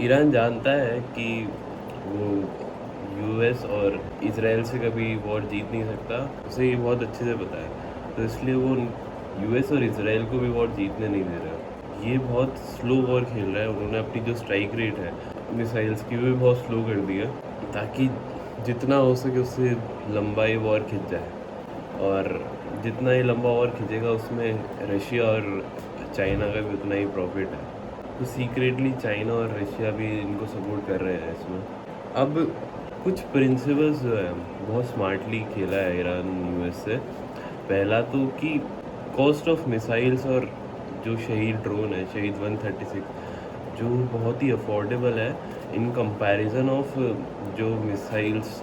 Iran जानता है कि वो यूएस और इज़राइल से कभी वॉर जीत नहीं सकता, उसे ये बहुत अच्छे से पता है। तो इसलिए वो यूएस और इज़राइल को भी वॉर जीतने नहीं दे रहा। ये बहुत स्लो वॉर खेल रहा है। उन्होंने अपनी जो स्ट्राइक रेट है मिसाइल्स की, वो भी बहुत स्लो कर दी है, ताकि जितना हो सके उससे लंबा ये वॉर खिंच जाए। और जितना ये लंबा वॉर खिंचेगा उसमें रशिया और चाइना का भी उतना ही प्रॉफिट है। तो सीक्रेटली चाइना और रशिया भी इनको सपोर्ट कर रहे हैं इसमें। अब कुछ प्रिंसिपल्स जो है बहुत स्मार्टली खेला है ईरान यूएस से। पहला तो कि कॉस्ट ऑफ मिसाइल्स और जो शहीद ड्रोन है, शहीद 136, जो बहुत ही अफोर्डेबल है इन कंपैरिजन ऑफ जो मिसाइल्स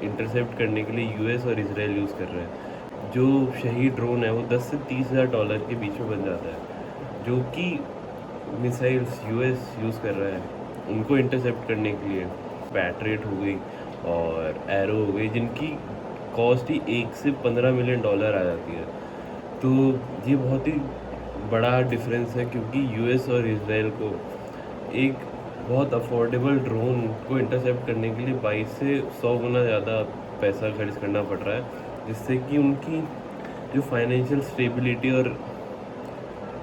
इंटरसेप्ट करने के लिए यूएस और इजराइल यूज़ कर रहे हैं। जो शहीद ड्रोन है वो 10 से 30,000 डॉलर के बीच में बन जाता है, जो कि मिसाइल्स यूएस यूज़ कर रहा है उनको इंटरसेप्ट करने के लिए। पैट्रियट हो गई और एरो हो गई, जिनकी कॉस्ट ही 1 से 15 मिलियन डॉलर आ जाती है। तो ये बहुत ही बड़ा डिफरेंस है, क्योंकि यूएस और इजराइल को एक बहुत अफोर्डेबल ड्रोन को इंटरसेप्ट करने के लिए 22 से 100 गुना ज़्यादा पैसा खर्च करना पड़ रहा है, जिससे कि उनकी जो फाइनेंशियल स्टेबिलिटी और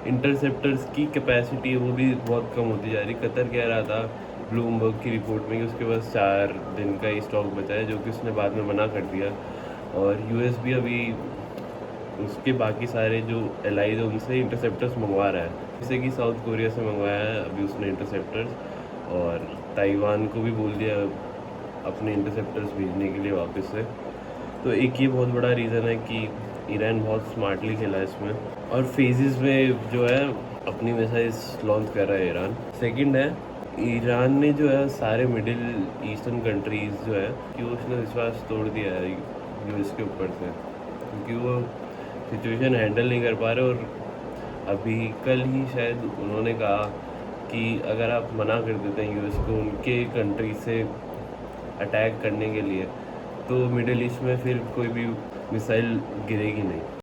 इंटरसेप्टर्स की कैपेसिटी है वो भी बहुत कम होती जा रही। कतर कह रहा था ब्लूमबर्ग की रिपोर्ट में कि उसके पास 4 दिन का ही स्टॉक बचा है, जो कि उसने बाद में मना कर दिया। और यूएस भी अभी उसके बाकी सारे जो एलाइज है उनसे इंटरसेप्टर्स मंगवा रहा है, जैसे कि साउथ कोरिया से मंगवाया है अभी उसने इंटरसेप्टर्स, और ताइवान को भी बोल दिया अपने इंटरसेप्टर्स भेजने के लिए वापस से। तो एक ये बहुत बड़ा रीज़न है कि ईरान बहुत स्मार्टली खेला है इसमें, और फेजेस में जो है अपनी मिसाइल्स लॉन्च कर रहा है ईरान। सेकंड है, ईरान ने जो है सारे मिडिल ईस्टर्न कंट्रीज़ जो है कि उसने विश्वास तोड़ दिया है यूएस के ऊपर से, क्योंकि वो सिचुएशन हैंडल नहीं कर पा रहे। और अभी कल ही शायद उन्होंने कहा कि अगर आप मना कर देते हैं यूएस को उनके कंट्री से अटैक करने के लिए, तो मिडिल ईस्ट में फिर कोई भी मिसाइल गिरेगी नहीं।